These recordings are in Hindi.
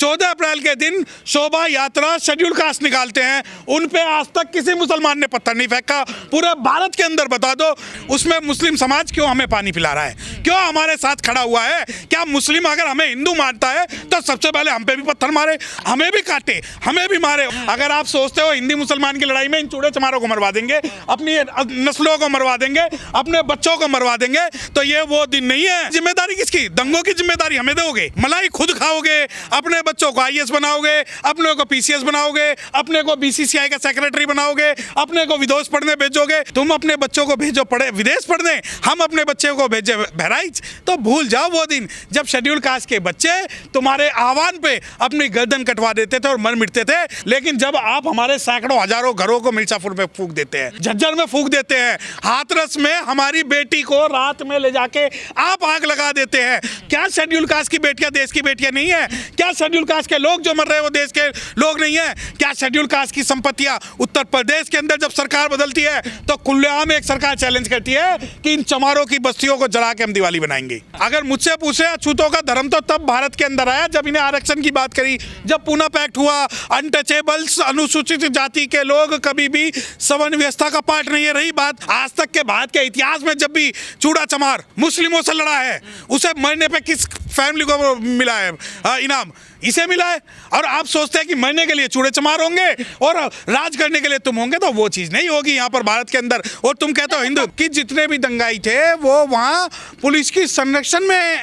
14 अप्रैल के दिन शोभा यात्रा शेड्यूल कास्ट निकालते हैं, उन पे आज तक किसी मुसलमान ने पत्थर नहीं फेंका। पूरे भारत के अंदर बता दो, उसमें मुस्लिम समाज क्यों हमें पानी पिला रहा है, क्यों हमारे साथ खड़ा हुआ है? क्या मुस्लिम अगर हमें हिंदू मानता है तो सबसे पहले हम पे भी पत्थर मारे, हमें भी काटे, हमें भी मारे। अगर आप सोचते हो हिंदी मुसलमान की लड़ाई में इन चूड़े चमारों को मरवा देंगे, अपनी नस्लों को मरवा देंगे, अपने बच्चों को मरवा देंगे, तो ये वो दिन नहीं है। जिम्मेदारी किसकी? दंगों की जिम्मेदारी हमें दोगे? मलाई खुद खाओगे, अपने बच्चों को आईएएस बनाओगे, अपने को पीसीएस बनाओगे, अपने को बीसीसीआई का सेक्रेटरी बनाओगे, अपने को विदेश पढ़ने भेजोगे। तुम अपने बच्चों को भेजो पढ़े विदेश पढ़ने, हम अपने बच्चों को भेजे बहराइच। तो भूल जाओ वो दिन जब शेड्यूल कास्ट के बच्चे तुम्हारे आह्वान पे अपनी गर्दन कटवा देते थे और मर मिटते थे। लेकिन जब आप हमारे सैकड़ों हजारों घरों को मिर्जापुर में फूंक देते हैं, झज्जर में फूंक देते हैं, हाथरस में हमारी बेटी को रात में ले जाके आप आग लगा देते हैं, क्या शेड्यूल कास्ट की बेटियां देश की बेटियां नहीं है? क्या शेड्यूल कास्ट के लोग जो मर रहे हैं वो देश के लोग नहीं है? क्या शेड्यूल कास्ट की संपत्तियां उत्तर प्रदेश के अंदर जब सरकार बदलती है तो खुलेआम एक सरकार चैलेंज करती है कि इन चमारों की बस्तियों को जला के हम दिवाली बनाएंगे। अगर मुझसे पूछे अछूतों का धर्म तो तब भारत के अंदर आया जब इन्हें आरक्षण की बात करी, जब पूना पैक्ट हुआ। अनटचेबल्स, अनुसूचित जाति के लोग कभी भी सवर्ण व्यवस्था का पार्ट नहीं है। रही बात आज तक के भारत के इतिहास में जब भी चूड़ा चमार मुस्लिमों से लड़ा है, उसे मरने पे किस फैमिली को मिला है इनाम? इसे मिला है। और आप सोचते हैं कि मरने के लिए चूड़े चमार होंगे और राज करने के लिए तुम होंगे, तो वो चीज नहीं होगी यहाँ पर भारत के अंदर। और तुम कहते हो हिंदू कि जितने भी दंगाई थे वो वहाँ पुलिस की संरक्षण में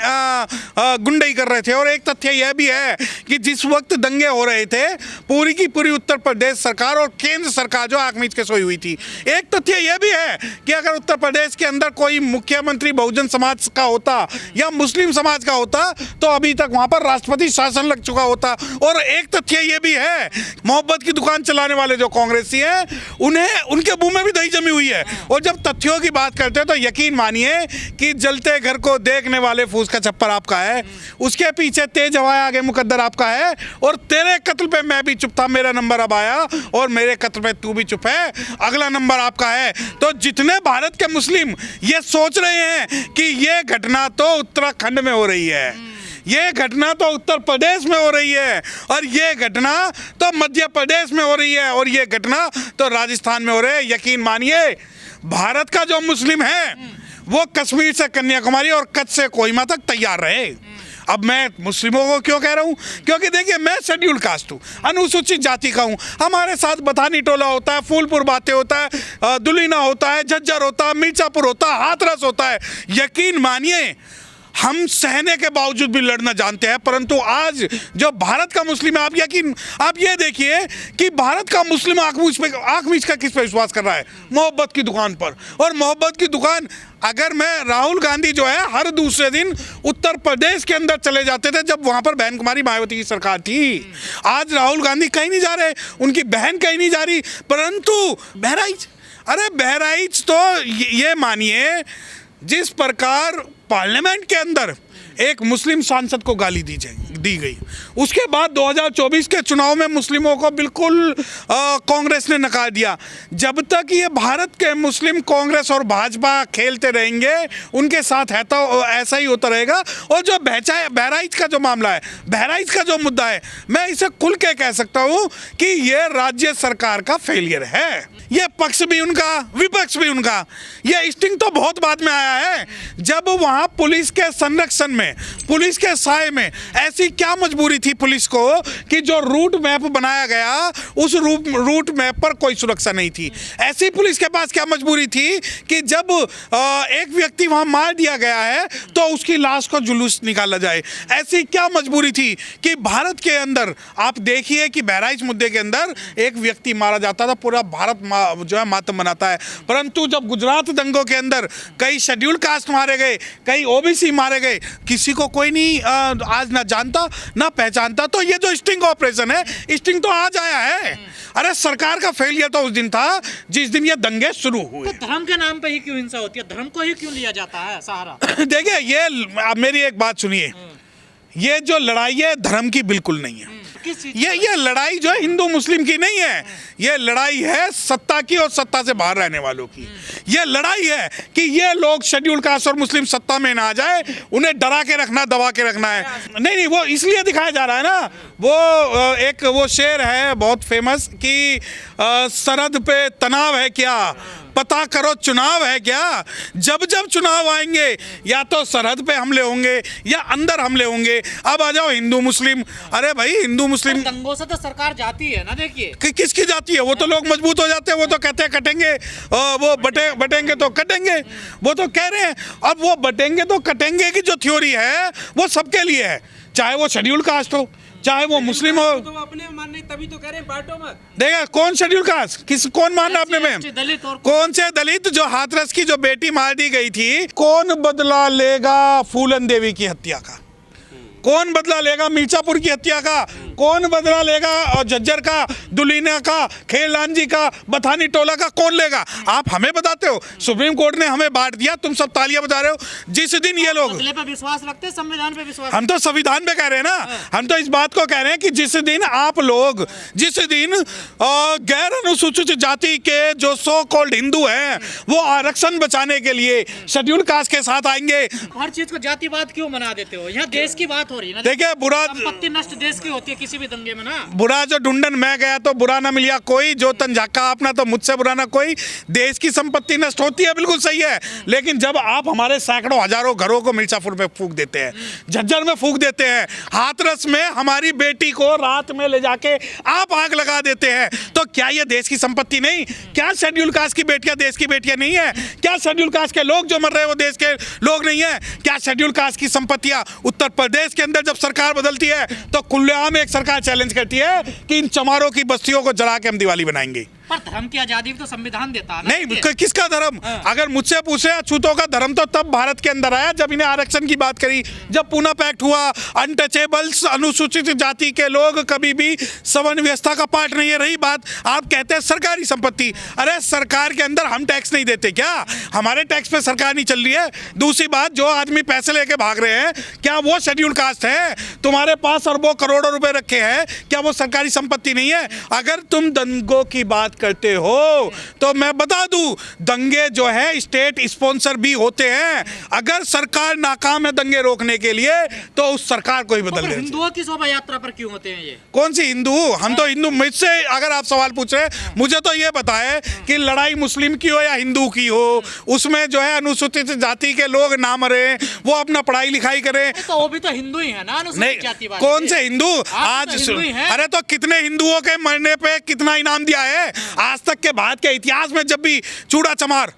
गुंडाई कर रहे थे। और एक तथ्य यह भी है कि जिस वक्त दंगे हो रहे थे, पूरी की पूरी उत्तर प्रदेश सरकार और केंद्र सरकार जो आंख मीच के सोई हुई थी। एक तथ्य यह भी है कि अगर उत्तर प्रदेश के अंदर कोई मुख्यमंत्री बहुजन समाज का होता या मुस्लिम समाज का होता तो अभी तक वहां पर राष्ट्रपति शासन लग चुका होता। और एक तथ्य यह भी है, मोहब्बत की दुकान चलाने वाले जो कांग्रेसी हैं, उन्हें उनके मुंह में भी दही जमी हुई है। और जब तथ्यों की बात करते हैं तो यकीन मानिए कि जलते घर को देखने वाले फूस का छप्पर आपका है, उसके पीछे तेज हवाएं आगे मुकद्दर आपका है। और तेरे कत्ल पे मैं भी चुप था, मेरा नंबर अब आया, और मेरे कत्ल पे तू भी चुप है, अगला नंबर आपका है। तो जितने भारत के मुस्लिम ये सोच रहे हैं कि ये घटना तो उत्तराखंड में हो रही है, ये घटना तो उत्तर प्रदेश में हो रही है, और ये घटना तो मध्य प्रदेश में हो रही है, और ये घटना तो राजस्थान में हो रही है, यकीन मानिए भारत का जो मुस्लिम है वो कश्मीर से कन्याकुमारी और कच्छ से कोहिमा तक तैयार रहे। अब मैं मुस्लिमों को क्यों कह रहा हूँ? क्योंकि देखिए मैं शेड्यूल कास्ट हूँ, अनुसूचित जाति का हूँ। हमारे साथ बथानी टोला होता है, फूलपुर बातें होता है, दुलीना होता है, झज्जर होता है, मिर्जापुर होता है, हाथरस होता है। यकीन मानिए हम सहने के बावजूद भी लड़ना जानते हैं। परंतु आज जो भारत का मुस्लिम है, आप ये देखिए कि भारत का मुस्लिम आंख मीच का किस पे विश्वास कर रहा है? मोहब्बत की दुकान पर। और मोहब्बत की दुकान, अगर मैं राहुल गांधी जो है हर दूसरे दिन उत्तर प्रदेश के अंदर चले जाते थे जब वहां पर बहन कुमारी मायावती की सरकार थी। आज राहुल गांधी कहीं नहीं जा रहे, उनकी बहन कहीं नहीं जा रही, परंतु बहराइच, अरे बहराइच तो ये मानिए जिस प्रकार पार्लियामेंट के अंदर एक मुस्लिम सांसद को गाली दी गई, उसके बाद 2024 के चुनाव में मुस्लिमों को बिल्कुल कांग्रेस ने नकार दिया। जब तक ये भारत के मुस्लिम कांग्रेस और भाजपा खेलते रहेंगे, उनके साथ है तो ऐसा ही होता रहेगा। और जो बहराइच का जो मामला है, बहराइच का जो मुद्दा है, मैं इसे खुल के कह सकता हूँ कि ये राज्य सरकार का फेलियर है। ये पक्ष भी उनका, विपक्ष भी उनका। ये स्टिंग तो बहुत बाद में आया है, जब वहाँ पुलिस के संरक्षण में, पुलिस के साए में ऐसी क्या मजबूरी थी पुलिस को कि जो रूट मैप बनाया गया उस रूट मैप पर कोई सुरक्षा नहीं थी। ऐसी पुलिस के पास क्या मजबूरी थी कि जब एक व्यक्ति वहां मार दिया गया है तो उसकी लाश को जुलूस निकाला जाए। ऐसी क्या मजबूरी थी कि भारत के अंदर आप देखिए कि बहराइच मुद्दे के अंदर एक व्यक्ति मारा जाता था, पूरा भारत जो है मातम मनाता है। परंतु जब गुजरात दंगों के अंदर कई शेड्यूल कास्ट मारे गए, कई ओबीसी मारे गए, किसी को कोई नहीं आज ना जानता ना पहचानता। तो ये जो स्टिंग ऑपरेशन है, स्टिंग तो आज आया है। अरे सरकार का फेलियर तो उस दिन था जिस दिन ये दंगे शुरू हुए। तो धर्म के नाम पे ही क्यों हिंसा होती है? धर्म को ही क्यों लिया जाता है सहारा? देखिए, ये मेरी एक बात सुनिए, ये जो लड़ाई है धर्म की बिल्कुल नहीं है। किस चीज ये लड़ाई जो है हिंदू मुस्लिम की नहीं है, ये लड़ाई है सत्ता की और सत्ता से बाहर रहने वालों की। ये लड़ाई है कि ये लोग शेड्यूल कास्ट और मुस्लिम सत्ता में ना जाए, उन्हें डरा के रखना, दबा के रखना है। नहीं, वो इसलिए दिखाया जा रहा है ना, वो एक वो शेर है बहुत फेमस कि सरहद पे तनाव है क्या, पता करो चुनाव है क्या। जब जब चुनाव आएंगे या तो सरहद पे हमले होंगे या अंदर हमले होंगे। अब आ जाओ हिंदू मुस्लिम, अरे भाई हिंदू मुस्लिम दंगों से तो सरकार जाती है ना, देखिए किसकी जाती है? वो तो लोग मजबूत हो जाते हैं, वो तो कहते हैं कटेंगे, वो बटेंगे तो कटेंगे, वो तो कह रहे हैं। अब वो बटेंगे तो कटेंगे की जो थ्योरी है वो सबके लिए है, चाहे वो शेड्यूल कास्ट हो, चाहे वो मुस्लिम हो। तो वो अपने मान नहीं, तभी तो कह रहे हैं बांटो मत। देखा कौन शेड्यूल कास्ट, कौन मान रहा अपने में? दलित और कौन से दलित? जो हाथरस की जो बेटी मार दी गई थी, कौन बदला लेगा फूलन देवी की हत्या का? कौन बदला लेगा मिर्जापुर की हत्या का? कौन बदला लेगा और झज्जर का, दुलीना का, खेलान जी का, बथानी टोला का? कौन लेगा? आप हमें बताते हो सुप्रीम कोर्ट ने हमें बांट दिया, तुम सब तालियां बजा रहे हो। जिस दिन ये लोग, बदले पे विश्वास रखते हैं, संविधान पे विश्वास। हम तो संविधान पे कह रहे हैं ना, हम तो इस बात को कह रहे हैं कि जिस दिन आप लोग, जिस दिन गैर अनुसूचित जाति के जो सो कॉल्ड हिंदू हैं वो आरक्षण बचाने के लिए शेड्यूल कास्ट के साथ आएंगे। हर चीज को जातिवाद क्यों बना देते हो? यहाँ देश की बात हो रही है ना। देखिए बुरा, संपत्ति नष्ट देश की होती है किसी भी दंगे में ना। बुरा जो ढूंढन मैं गया तो बुरा ना मिलिया कोई, जो तन झाका अपना तो मुझसे बुरा ना कोई। देश की संपत्ति नष्ट होती है, बिल्कुल सही है, लेकिन जब आप हमारे सैकड़ों हजारों घरों को मिर्जापुर में फूंक देते हैं, झज्जर में फूंक देते हैं, हाथरस में हमारी बेटी को रात में ले जाके आप आग लगा देते हैं, तो क्या ये देश की संपत्ति नहीं? क्या शेड्यूल कास्ट की बेटियां देश की बेटियां नहीं है? क्या शेड्यूल कास्ट के लोग जो मर रहे हैं वो देश के लोग नहीं है? क्या शेड्यूल कास्ट की संपत्तियां उत्तर प्रदेश के अंदर जब सरकार बदलती है तो खुलेआम एक सरकार चैलेंज करती है कि इन चमारों की बस्तियों को जला के हम दिवाली बनाएंगे। पर धर्म की आजादी भी तो संविधान देता है ना। नहीं, किसका धर्म? अगर मुझसे पूछे अछूतों का धर्म तो तब भारत के अंदर आया जब इन्हें आरक्षण की बात करी, जब पूना पैक्ट हुआ। अनटचेबल्स, अनुसूचित जाति के लोग कभी भी सवर्ण व्यवस्था का पार्ट नहीं है। रही बात, आप कहते हैं सरकारी संपत्ति, अरे सरकार के अंदर हम टैक्स नहीं देते क्या? हमारे टैक्स पे सरकार नहीं चल रही है। दूसरी बात, जो आदमी पैसे लेके भाग रहे हैं क्या वो शेड्यूल कास्ट है? तुम्हारे पास अरबों करोड़ों रुपए रखे हैं, क्या वो सरकारी संपत्ति नहीं है? अगर तुम दंगों की बात करते हो तो मैं बता दूं, दंगे जो है स्टेट स्पॉन्सर भी होते हैं। अगर सरकार नाकाम है दंगे रोकने के लिए तो उस सरकार को ही बदल देना। हिंदुओं की शोभा यात्रा पर क्यों होते हैं ये? कौन सी हिंदू? हम तो हिंदू। मुझसे अगर आप सवाल पूछ रहे हैं, मुझे तो ये बताए कि लड़ाई मुस्लिम की हो या हिंदू की हो, उसमें जो है अनुसूचित जाति के लोग ना मरे, वो अपना पढ़ाई लिखाई करें। तो वो भी तो हिंदू ही है ना, अनुसूचित जाति वाले। कौन से हिंदू? आज तो हिंदू ही हैं। अरे तो कितने हिंदुओं के मरने पे कितना इनाम दिया है? आज तक के भारत के इतिहास में जब भी चूड़ा चमार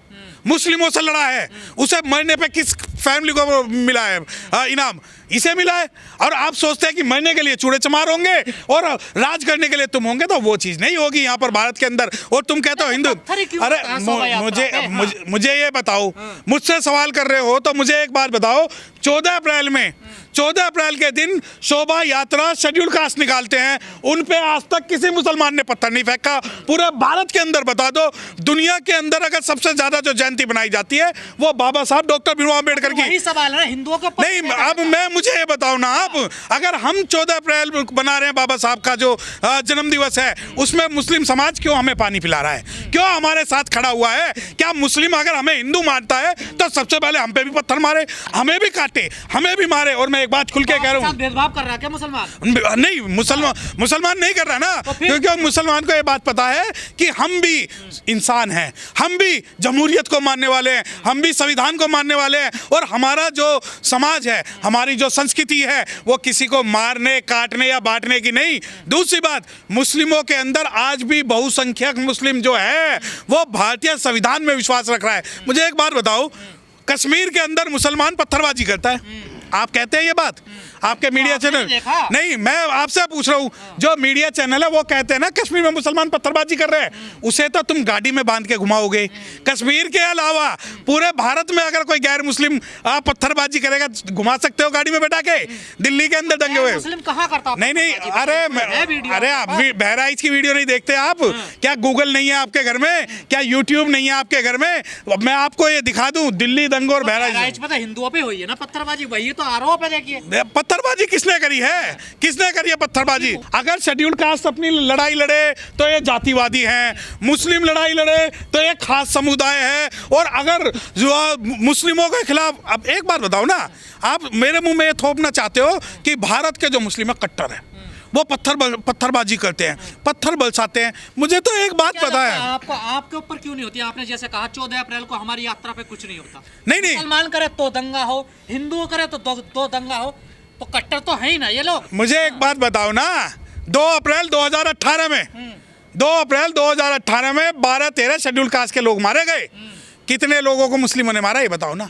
मुस्लिमों से लड़ा है, उसे मरने पे किस फैमिली को मिला है इनाम? इसे मिला है। और आप सोचते हैं कि मरने के लिए चूड़े चमार होंगे और राज करने के लिए तुम होंगे, तो वो चीज नहीं होगी यहाँ पर भारत के अंदर। और तुम कहते हो हिंदू। अरे मुझे ये बताओ, मुझसे सवाल कर रहे हो तो मुझे एक बात बताओ, 14 अप्रैल के दिन शोभा यात्रा शेड्यूल कास्ट निकालते हैं, उन पे आज तक किसी मुसलमान ने पत्थर नहीं फेंका। पूरे भारत के अंदर बता दो, दुनिया के अंदर अगर सबसे ज्यादा जो जयंती बनाई जाती है वो बाबा साहब डॉक्टर भीमराव अम्बेडकर की। वही सवाल है हिंदुओं का। नहीं, अब मुझे ये बताओ ना आप, अगर हम 14 अप्रैल बना रहे हैं बाबा साहब का जो जन्म दिवस है, उसमें मुस्लिम समाज क्यों हमें पानी पिला रहा है? क्यों हमारे साथ खड़ा हुआ है? क्या मुस्लिम अगर हमें हिंदू मानता है तो सबसे पहले हम पे भी पत्थर मारे, हमें भी काटे, हमें भी मारे। और मैं एक बात खुल के कह रहा हूँ, भेदभाव कर रहा है क्या मुसलमान? नहीं, मुसलमान नहीं कर रहा ना, क्योंकि मुसलमान को ये बात पता है कि हम भी इंसान हैं, हम भी जमहूरियत को मानने वाले हैं, हम भी संविधान को मानने वाले हैं, और हमारा जो समाज है, हमारी जो संस्कृति है, वो किसी को मारने, काटने या बांटने की नहीं। दूसरी बात, मुस्लिमों के अंदर आज भी बहुसंख्यक मुस्लिम जो है वो भारतीय संविधान में विश्वास रख रहा है। मुझे एक बात बताओ, कश्मीर के अंदर मुसलमान पत्थरबाजी करता है, आप कहते हैं ये बात? आपके मीडिया चैनल नहीं, मैं आपसे पूछ रहा हूँ, जो मीडिया चैनल है वो कहते हैं ना कश्मीर में मुसलमान पत्थरबाजी कर रहे हैं, उसे तो तुम गाड़ी में बांध के घुमाओगे। कश्मीर के अलावा पूरे भारत में अगर कोई गैर मुस्लिम पत्थरबाजी करेगा, घुमा सकते हो गाड़ी में बैठा के? दिल्ली के अंदर दंगे हुए, मुस्लिम कहाँ करता? नहीं, अरे आप बहराइच की वीडियो नहीं देखते आप क्या? गूगल नहीं है आपके घर में क्या? यूट्यूब नहीं है आपके घर में? मैं आपको ये दिखा दूं, दिल्ली दंगों और बहराइच पता हिंदुओं पे हुई है ना पत्थरबाजी, वही तो आरोप है, देखिए। पत्थरबाजी किसने करी है? किसने करी है पत्थरबाजी? अगर शेड्यूल कास्ट अपनी लड़ाई लड़े तो ये जातिवादी हैं, मुस्लिम लड़ाई लड़े तो ये खास समुदाय है, और अगर जो मुस्लिमों के खिलाफ, अब एक बात बताओ ना, आप मेरे मुंह में ये थोपना चाहते हो कि भारत के जो मुस्लिम है कट्टर है, वो पत्थरबाजी करते हैं, पत्थर बरसाते हैं। मुझे तो एक बात पता है, आपको आपके ऊपर क्यों नहीं होती? आपने जैसे कहा 14 अप्रैल को हमारी यात्रा पे कुछ नहीं होता। नहीं नहीं, मुसलमान करे तो दंगा हो, हिंदुओं करे तो दो दंगा हो, तो कट्टर तो है ही ना ये लोग। मुझे एक बात बताओ ना, 2 अप्रैल 2018 में 2 अप्रैल 2018 में 12-13 शेड्यूल कास्ट के लोग मारे गए। कितने लोगों को मुस्लिमों ने मारा ये बताओ ना।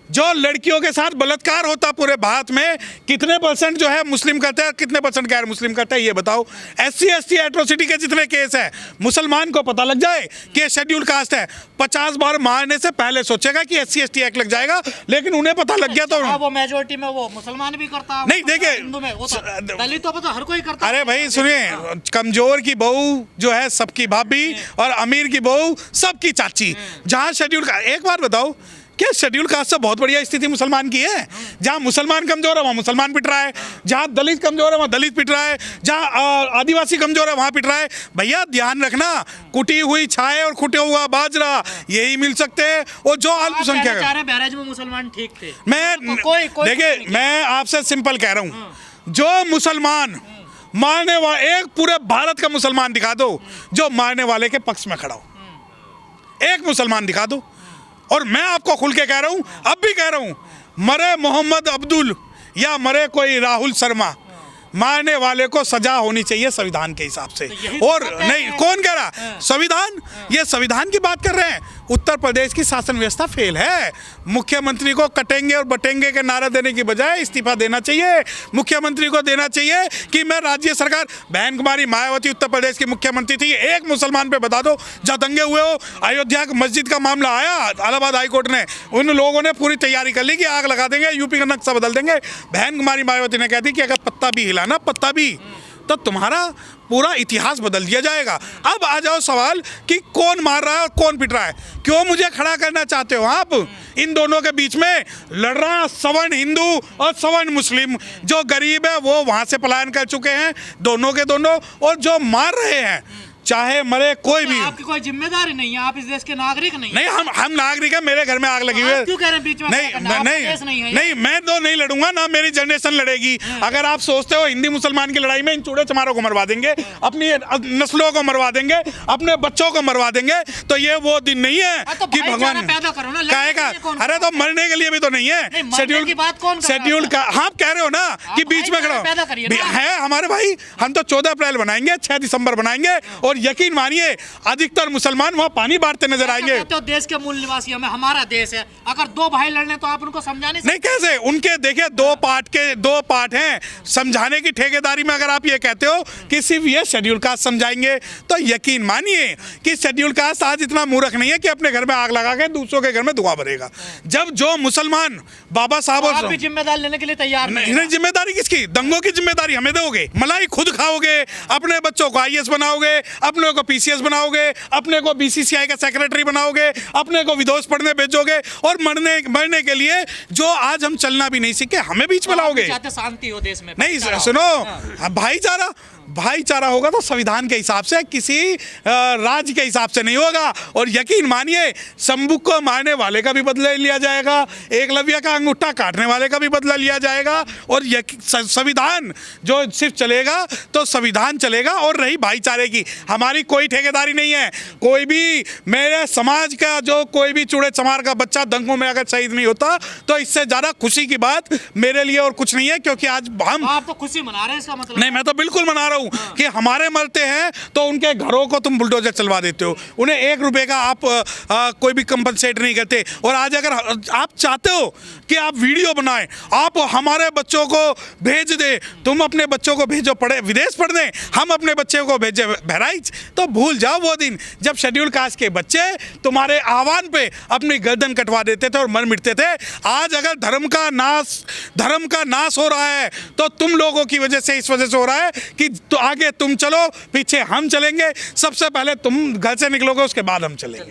जो लड़कियों के साथ बलात्कार होता पूरे भारत में, कितने परसेंट जो है मुस्लिम करते हैं, कितने परसेंट गैर मुस्लिम करते हैं ये बताओ। SC ST एट्रोसिटी के जितने केस है, मुसलमान को पता लग जाए कि ये शेड्यूल कास्ट है, 50 बार मारने से पहले सोचेगा कि SC ST एक्ट लग जाएगा, लेकिन उन्हें पता लग गया तो वो मेजोरिटी में वो मुसलमान भी करता है, नहीं। देखिए, हिंदू में वो तो दलितों पर तो हर कोई करता है। अरे भाई सुनिए, कमजोर की बहू जो है सबकी भाभी, और अमीर की बहू सबकी चाची। जहाँ शेड्यूल का, एक बार बताओ, क्या शेड्यूल कास्ट से बहुत बढ़िया स्थिति मुसलमान की है? जहाँ मुसलमान कमजोर है वहाँ मुसलमान पिट रहा है, जहाँ दलित कमजोर है वहाँ दलित पिट रहा है, जहाँ आदिवासी कमजोर है वहाँ पिट रहा है। भैया ध्यान रखना, कुटी हुई छाए और खुटे हुआ बाजरा यही मिल सकते हैं। और जो अल्पसंख्यक है, बहराइच में मुसलमान ठीक थे, मैं देखिए, मैं आपसे सिंपल कह रहा हूँ, जो मुसलमान मारने वाले, एक पूरे भारत का मुसलमान दिखा दो जो मारने वाले के पक्ष में खड़ा हो, एक मुसलमान दिखा दो। और मैं आपको खुल के कह रहा हूं, अब भी कह रहा हूं, मरे मोहम्मद अब्दुल या मरे कोई राहुल शर्मा, मारने वाले को सजा होनी चाहिए संविधान के हिसाब से। और नहीं, कौन कह रहा? संविधान, ये संविधान की बात कर रहे हैं। उत्तर प्रदेश की शासन व्यवस्था फेल है। मुख्यमंत्री को कटेंगे और बटेंगे के नारा देने की बजाय इस्तीफा देना चाहिए। मुख्यमंत्री को देना चाहिए कि मैं राज्य सरकार, बहन कुमारी मायावती उत्तर प्रदेश की मुख्यमंत्री थी, एक मुसलमान पे बता दो जहाँ दंगे हुए हो। अयोध्या मस्जिद का मामला आया इलाहाबाद हाईकोर्ट ने, उन लोगों ने पूरी तैयारी कर ली कि आग लगा देंगे, यूपी का नक्शा बदल देंगे। बहन कुमारी मायावती ने कह दी कि अगर पत्ता भी हिलाना, पत्ता भी, तो तुम्हारा पूरा इतिहास बदल दिया जाएगा। अब आ जाओ सवाल कि कौन मार रहा है और कौन पिट रहा है। क्यों मुझे खड़ा करना चाहते हो आप? इन दोनों के बीच में लड़ रहा सवर्ण हिंदू और सवर्ण मुस्लिम। जो गरीब है वो वहां से पलायन कर चुके हैं, दोनों के दोनों, और जो मार रहे हैं चाहे मरे कोई भी। आपकी कोई जिम्मेदारी नहीं है, आप इस देश के नागरिक नहीं। नहीं, हम नागरिक हैं, मेरे घर में आग लगी हुई है। क्यों कह रहे हैं बीच में? नहीं, मैं तो नहीं लड़ूंगा ना, मेरी जनरेशन लड़ेगी। अगर आप सोचते हो हिंदी मुसलमान की लड़ाई में इन चूड़े चमारों को मरवा देंगे, अपनी नस्लों को मरवा देंगे, अपने बच्चों को मरवा देंगे, तो ये वो दिन नहीं है कि भगवान पैदा करो ना, कहेगा। अरे तो मरने के लिए भी तो नहीं है शेड्यूल की बात। कौन शेड्यूल का? हाँ, कह रहे हो ना कि बीच में खड़ा है हमारे भाई। हम तो 14 अप्रैल बनाएंगे, 6 दिसंबर बनाएंगे, और यकीन मानिए अधिकतर मुसलमान वहाँ पानी बांटते नजर आएंगे। तो देश के मूल निवासी हमें, हमारा देश है, अगर दो भाई लड़ने तो आप उनको समझा नहीं सकते? नहीं, कैसे? उनके देखिए दो पार्ट हैं समझाने की ठेकेदारी में। अगर आप ये कहते हो कि सिर्फ ये शेड्यूल कास्ट समझाएंगे, तो यकीन मानिए कि शेड्यूल कास्ट आज इतना मूर्ख नहीं है कि अपने घर में आग लगा के दूसरों के घर में धुआं भरेगा। जब जो मुसलमान बाबा साहब, आप भी जिम्मेदारी लेने के लिए तैयार नहीं। जिम्मेदारी किसकी? दंगों की जिम्मेदारी हमें दोगे? मलाई खुद खाओगे, अपने बच्चों को IAS बनाओगे, अपने को PCS बनाओगे, अपने को BCCI का सेक्रेटरी बनाओगे, अपने को विदेश पढ़ने भेजोगे, और मरने के लिए जो आज हम चलना भी नहीं सीखे हमें बीच में लाओगे। शांति हो देश में? नहीं, सुनो, भाईचारा होगा तो संविधान के हिसाब से, किसी राज्य के हिसाब से नहीं होगा। और यकीन मानिए शंभुक को मारने वाले का भी बदला लिया जाएगा, एकलव्य का अंगूठा काटने वाले का भी बदला लिया जाएगा। और संविधान जो सिर्फ चलेगा तो संविधान चलेगा। और रही भाईचारे की, हमारी कोई ठेकेदारी नहीं है। कोई भी मेरे समाज का जो कोई भी चूड़े चमार का बच्चा दंगों में अगर शहीद नहीं होता, तो इससे ज्यादा खुशी की बात मेरे लिए और कुछ नहीं है। क्योंकि आज आप तो खुशी मना रहे हैं, इसका मतलब? नहीं, मैं तो बिल्कुल मना रहा हूं कि हमारे मरते हैं तो उनके घरों को तुम बुलडोजर चलवा देते हो, उन्हें 1 रुपए का आप कोई भी कंपनसेट नहीं करते। और आज अगर आप चाहते हो कि आप वीडियो बनाएं, आप हमारे बच्चों को भेज दे, तुम अपने बच्चों को भेजो पढ़े विदेश पढ़ने, हम अपने बच्चे को भेजे बहराइच, तो भूल जाओ वो दिन जब शेड्यूल कास्ट के बच्चे तुम्हारे आह्वान पे अपनी गर्दन कटवा देते थे और मर मिटते थे। आज अगर धर्म का नाश हो रहा है तो तुम लोगों की वजह से, इस वजह से हो रहा है कि तो आगे तुम चलो, पीछे हम चलेंगे। सबसे पहले तुम घर से निकलोगे, उसके बाद हम चलेंगे।